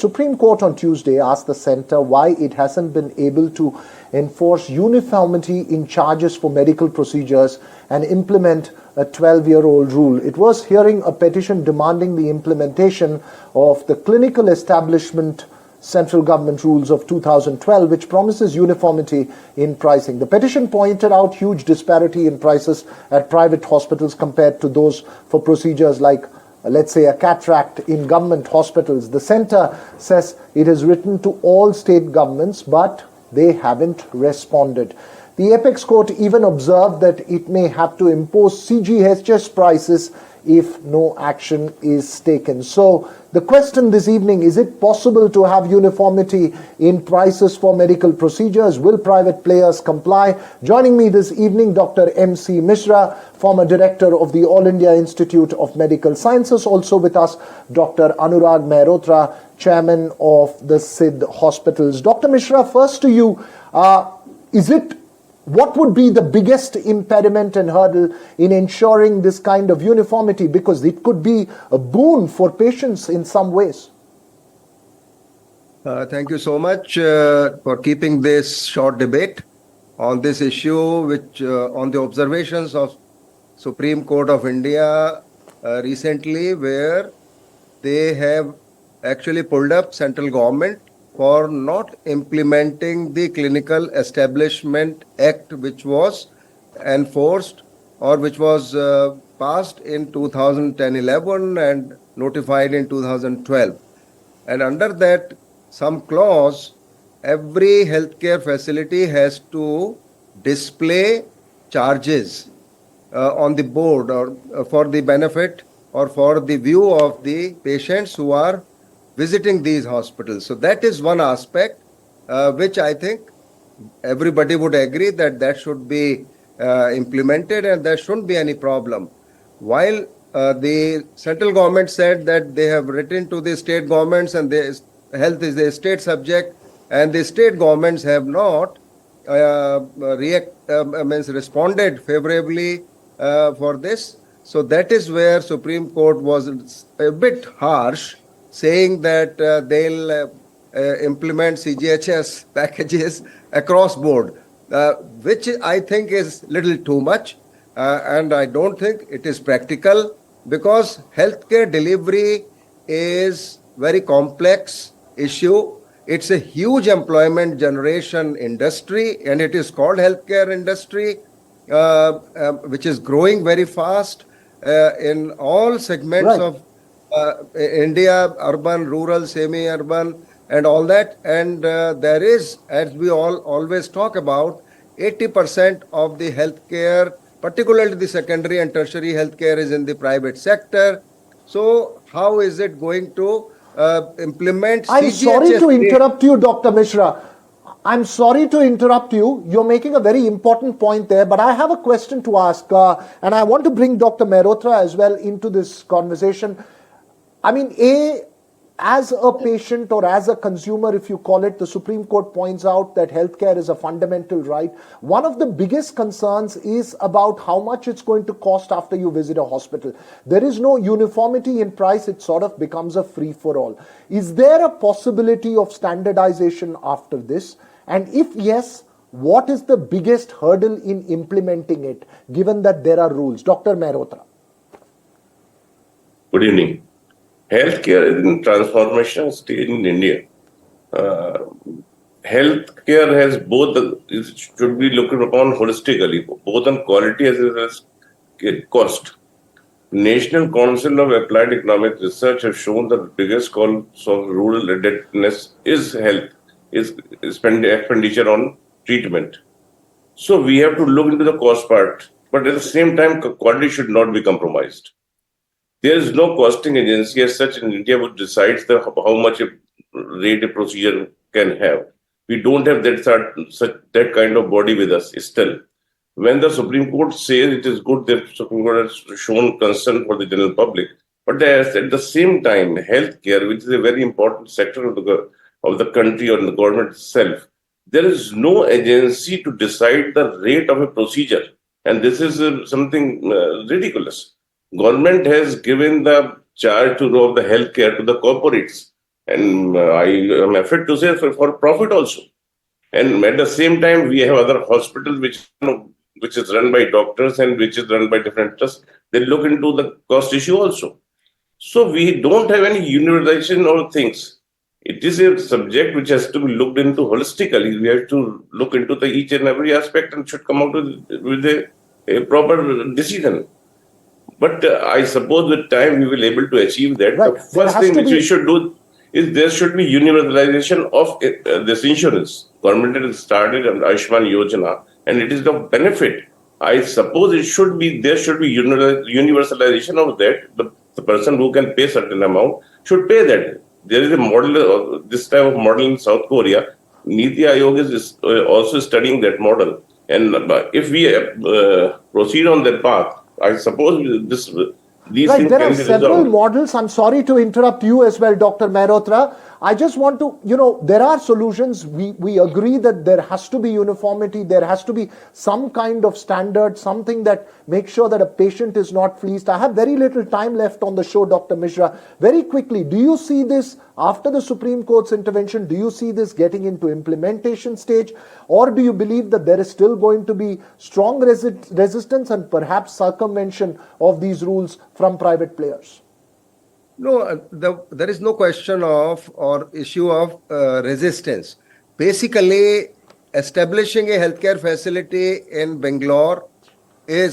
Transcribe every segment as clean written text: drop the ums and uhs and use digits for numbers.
Supreme Court on Tuesday asked the centre why it hasn't been able to enforce uniformity in charges for medical procedures and implement a 12-year-old rule. It was hearing a petition demanding the implementation of the clinical establishment central government rules of 2012, which promises uniformity in pricing. The petition pointed out huge disparity in prices at private hospitals compared to those for procedures like, let's say, a cataract in government hospitals. The centre says it has written to all state governments, but they haven't responded. The Apex Court even observed that it may have to impose CGHS prices if no action is taken. So the question this evening, is it possible to have uniformity in prices for medical procedures? Will private players comply? Joining me this evening, Dr. M.C. Mishra, former director of the All India Institute of Medical Sciences. Also with us, Dr. Anurag Mehrotra, chairman of the SID hospitals. Dr. Mishra, first to you, what would be the biggest impediment and hurdle in ensuring this kind of uniformity? Because it could be a boon for patients in some ways. Thank you so much for keeping this short debate on this issue, which on the observations of Supreme Court of India recently, where they have actually pulled up central government for not implementing the Clinical Establishment Act, which was enforced or which was passed in 2010-11 and notified in 2012. And under that, some clause, every healthcare facility has to display charges on the board or for the benefit or for the view of the patients who are visiting these hospitals. So that is one aspect which I think everybody would agree that should be implemented and there shouldn't be any problem. While the central government said that they have written to the state governments and health is a state subject, and the state governments have not responded favorably for this. So that is where Supreme Court was a bit harsh, saying that they'll implement CGHS packages across board, which I think is little too much, and I don't think it is practical, because healthcare delivery is very complex issue. It's a huge employment generation industry, and it is called healthcare industry, which is growing very fast in all segments of India, urban, rural, semi-urban, and all that. And there is, as we all always talk about, 80% of the healthcare, particularly the secondary and tertiary healthcare, is in the private sector. So how is it going to implement CGHS? I'm sorry to interrupt you, Dr. Mishra. I'm sorry to interrupt you. You're making a very important point there, but I have a question to ask, and I want to bring Dr. Mehrotra as well into this conversation. I mean, as a patient or as a consumer, if you call it, the Supreme Court points out that healthcare is a fundamental right. One of the biggest concerns is about how much it's going to cost after you visit a hospital. There is no uniformity in price. It sort of becomes a free-for-all. Is there a possibility of standardization after this? And if yes, what is the biggest hurdle in implementing it, given that there are rules? Dr. Mehrotra. Good evening. Healthcare is in transformation stage in India. Healthcare has both, should be looked upon holistically, both on quality as well as cost. National Council of Applied Economic Research have shown that the biggest cause of rural indebtedness is health, is expenditure on treatment. So we have to look into the cost part, but at the same time, quality should not be compromised. There is no costing agency as such in India which decides how much a rate a procedure can have. We don't have that kind of body with us still. When the Supreme Court says it is good that Supreme Court has shown concern for the general public, but at the same time, healthcare, which is a very important sector of the country or the government itself, there is no agency to decide the rate of a procedure, and this is something ridiculous. Government has given the charge of the healthcare to the corporates, And I am afraid to say for profit also. And at the same time, we have other hospitals which is run by doctors and which is run by different trusts. They look into the cost issue also. So we don't have any universalization of things. It is a subject which has to be looked into holistically. We have to look into the each and every aspect and should come out with a proper decision. But I suppose with time we will able to achieve that. Right. The first thing which we should do is there should be universalization of this insurance. Government has started an Ayushman Yojana, and it is of benefit. I suppose there should be universalization of that. The person who can pay certain amount should pay that. There is a model, this type of model in South Korea. Niti Aayog is also studying that model. And if we proceed on that path, I suppose these things there can are be several resolved. models. I'm sorry to interrupt you as well, Dr. Mehrotra. I just want to, there are solutions. We agree that there has to be uniformity. There has to be some kind of standard, something that makes sure that a patient is not fleeced. I have very little time left on the show, Dr. Mishra. Very quickly, do you see this after the Supreme Court's intervention? Do you see this getting into implementation stage? Or do you believe that there is still going to be strong resistance and perhaps circumvention of these rules from private players? No, there is no question of or issue of resistance. Basically, establishing a healthcare facility in Bangalore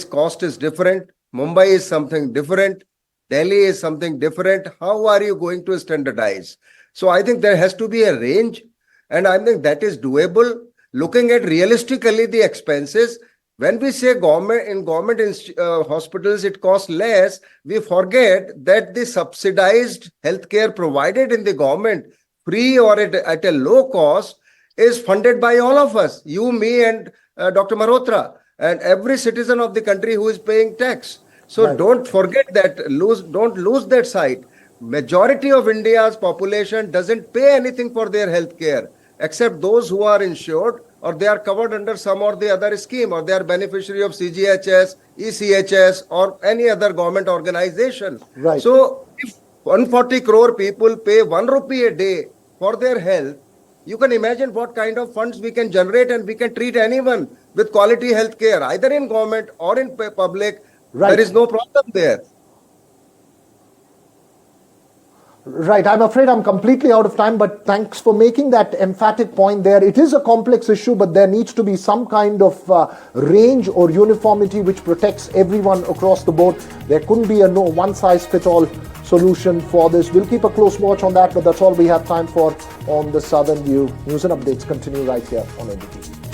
cost is different. Mumbai is something different. Delhi is something different. How are you going to standardize? So I think there has to be a range, and I think that is doable. Looking at realistically the expenses, when we say government hospitals, it costs less, we forget that the subsidized healthcare provided in the government, free or at a low cost, is funded by all of us, you, me, and Dr. Mehrotra, and every citizen of the country who is paying tax. So Right. Don't forget that, don't lose that sight. Majority of India's population doesn't pay anything for their healthcare, except those who are insured or they are covered under some or the other scheme, or they are beneficiary of CGHS, ECHS, or any other government organization. Right. So if 140 crore people pay 1 rupee a day for their health, you can imagine what kind of funds we can generate, and we can treat anyone with quality health care, either in government or in public. Right. There is no problem there. Right. I'm afraid I'm completely out of time, but thanks for making that emphatic point there. It is a complex issue, but there needs to be some kind of range or uniformity which protects everyone across the board. There couldn't be a no one-size-fits-all solution for this. We'll keep a close watch on that, but that's all we have time for on the Southern View. News and updates continue right here on NDTV.